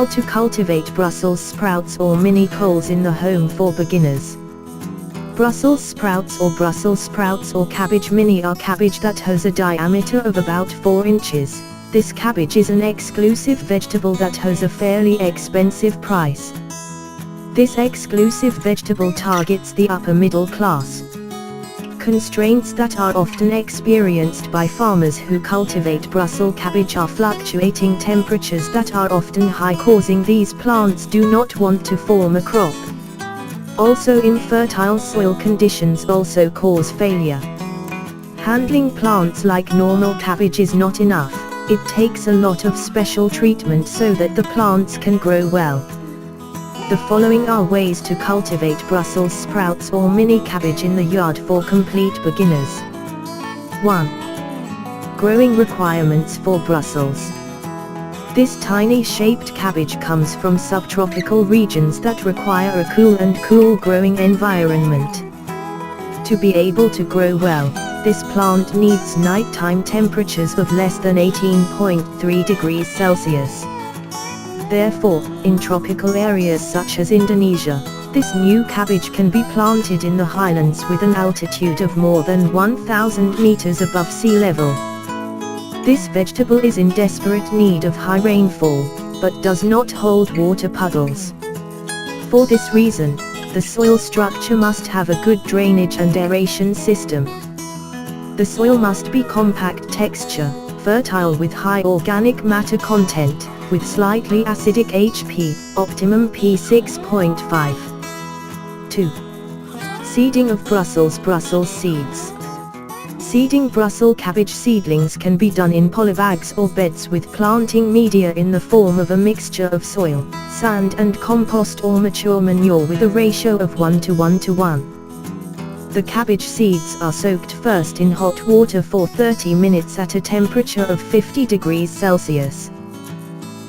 How to cultivate Brussels sprouts or mini coles in the home for beginners. Brussels sprouts or cabbage mini are cabbage that has a diameter of about 4 inches. This cabbage is an exclusive vegetable that has a fairly expensive price. This exclusive vegetable targets the upper middle class. Constraints that are often experienced by farmers who cultivate Brussels cabbage are fluctuating temperatures that are often high, causing these plants do not want to form a crop. Also, infertile soil conditions also cause failure. Handling plants like normal cabbage is not enough. It takes a lot of special treatment so that the plants can grow well. The following are ways to cultivate Brussels sprouts or mini cabbage in the yard for complete beginners. 1. Growing requirements for Brussels. This tiny shaped cabbage comes from subtropical regions that require a cool growing environment. To be able to grow well, this plant needs nighttime temperatures of less than 18.3 degrees Celsius. Therefore, in tropical areas such as Indonesia, this new cabbage can be planted in the highlands with an altitude of more than 1,000 meters above sea level. This vegetable is in desperate need of high rainfall, but does not hold water puddles. For this reason, the soil structure must have a good drainage and aeration system. The soil must be compact texture, fertile with high organic matter content, with slightly acidic HP, optimum P6.5. 2. Seeding of Brussels seeds. Seeding Brussels cabbage seedlings can be done in polybags or beds with planting media in the form of a mixture of soil, sand and compost or mature manure with a ratio of 1:1:1. The cabbage seeds are soaked first in hot water for 30 minutes at a temperature of 50 degrees Celsius.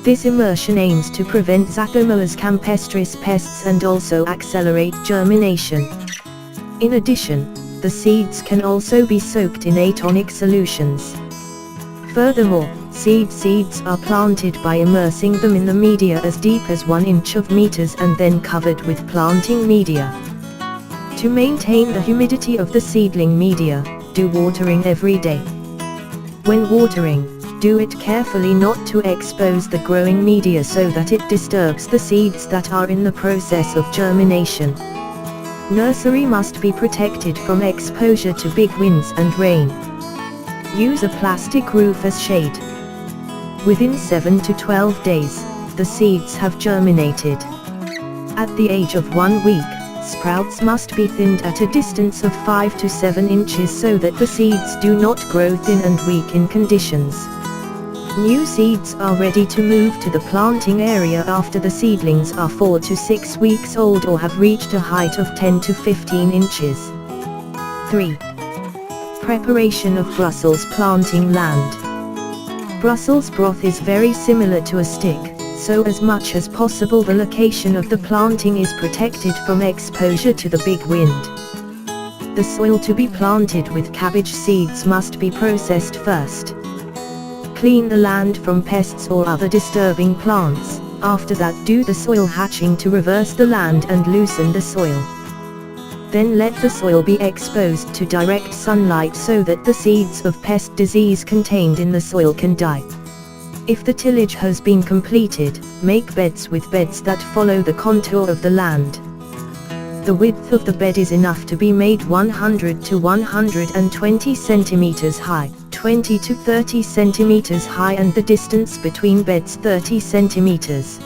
This immersion aims to prevent Xanthomonas campestris pests and also accelerate germination. In addition, the seeds can also be soaked in atonic solutions. Furthermore, seeds are planted by immersing them in the media as deep as 1 inch of meters and then covered with planting media. To maintain the humidity of the seedling media, do watering every day. When watering, do it carefully not to expose the growing media so that it disturbs the seeds that are in the process of germination. Nursery must be protected from exposure to big winds and rain. Use a plastic roof as shade. Within 7 to 12 days, the seeds have germinated. At the age of 1 week, sprouts must be thinned at a distance of 5 to 7 inches so that the seeds do not grow thin and weak in conditions. New seeds are ready to move to the planting area after the seedlings are 4 to 6 weeks old or have reached a height of 10 to 15 inches. 3. Preparation of Brussels planting land. Brussels broth is very similar to a stick, so as much as possible the location of the planting is protected from exposure to the big wind. The soil to be planted with cabbage seeds must be processed first. Clean the land from pests or other disturbing plants. After that, do the soil hatching to reverse the land and loosen the soil. Then let the soil be exposed to direct sunlight so that the seeds of pest disease contained in the soil can die. If the tillage has been completed, make beds with beds that follow the contour of the land. The width of the bed is enough to be made 100 to 120 centimeters high, 20 to 30 centimeters high, and the distance between beds 30 centimeters.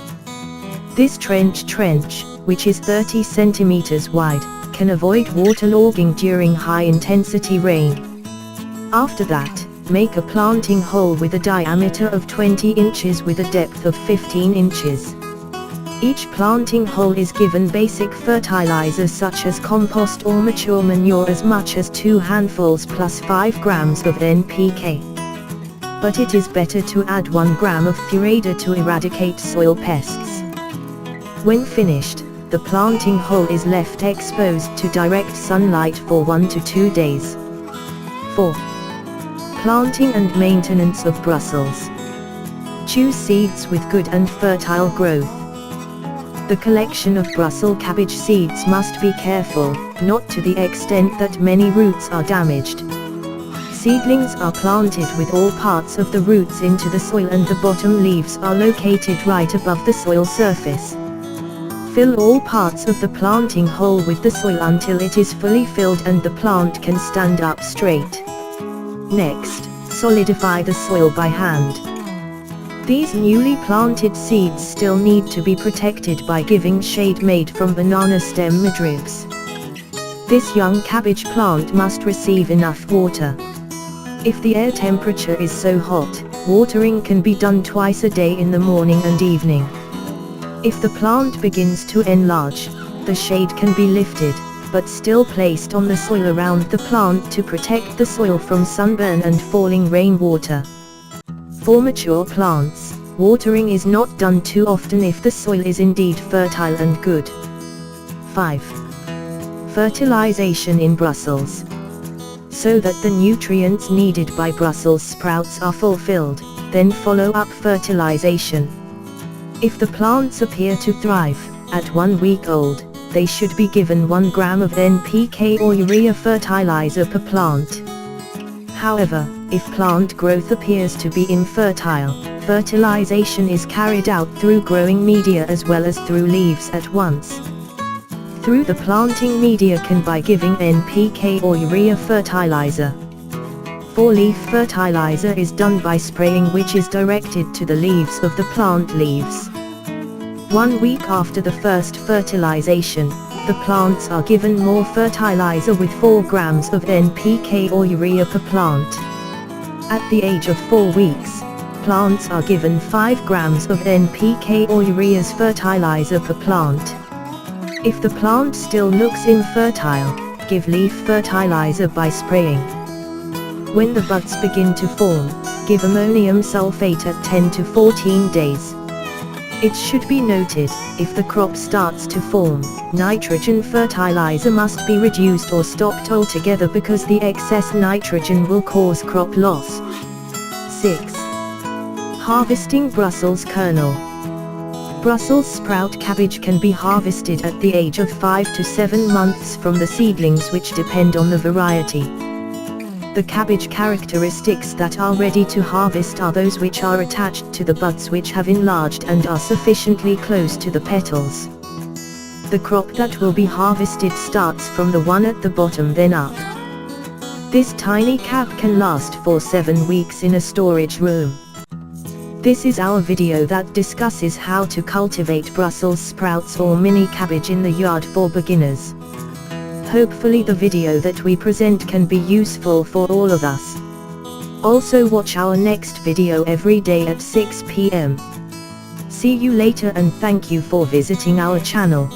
This trench, which is 30 centimeters wide, can avoid waterlogging during high-intensity rain. After that, make a planting hole with a diameter of 20 inches with a depth of 15 inches. Each planting hole is given basic fertilizers such as compost or mature manure as much as 2 handfuls plus 5 grams of NPK. But it is better to add 1 gram of Furada to eradicate soil pests. When finished, the planting hole is left exposed to direct sunlight for 1 to 2 days. 4. Planting and maintenance of Brussels. Choose seeds with good and fertile growth. The collection of Brussels cabbage seeds must be careful, not to the extent that many roots are damaged. Seedlings are planted with all parts of the roots into the soil and the bottom leaves are located right above the soil surface. Fill all parts of the planting hole with the soil until it is fully filled and the plant can stand up straight. Next, solidify the soil by hand. These newly planted seeds still need to be protected by giving shade made from banana stem midribs. This young cabbage plant must receive enough water. If the air temperature is so hot, watering can be done twice a day in the morning and evening. If the plant begins to enlarge, the shade can be lifted, but still placed on the soil around the plant to protect the soil from sunburn and falling rainwater. For mature plants, watering is not done too often if the soil is indeed fertile and good. 5. Fertilization in Brussels. So that the nutrients needed by Brussels sprouts are fulfilled, then follow up fertilization. If the plants appear to thrive, at 1 week old, they should be given 1 gram of NPK or urea fertilizer per plant. However, if plant growth appears to be infertile, fertilization is carried out through growing media as well as through leaves at once. Through the planting media can by giving NPK or urea fertilizer. For leaf fertilizer is done by spraying, which is directed to the leaves of the plant leaves. 1 week after the first fertilization, the plants are given more fertilizer with 4 grams of NPK or urea per plant. At the age of 4 weeks, plants are given 5 grams of NPK or urea's fertilizer per plant. If the plant still looks infertile, give leaf fertilizer by spraying. When the buds begin to form, give ammonium sulfate at 10 to 14 days. It should be noted, if the crop starts to form, nitrogen fertilizer must be reduced or stopped altogether because the excess nitrogen will cause crop loss. 6. Harvesting Brussels kernel. Brussels sprout cabbage can be harvested at the age of 5 to 7 months from the seedlings, which depend on the variety. The cabbage characteristics that are ready to harvest are those which are attached to the buds, which have enlarged and are sufficiently close to the petals. The crop that will be harvested starts from the one at the bottom then up. This tiny cap can last for 7 weeks in a storage room. This is our video that discusses how to cultivate Brussels sprouts or mini cabbage in the yard for beginners. Hopefully the video that we present can be useful for all of us. Also watch our next video every day at 6 p.m. See you later and thank you for visiting our channel.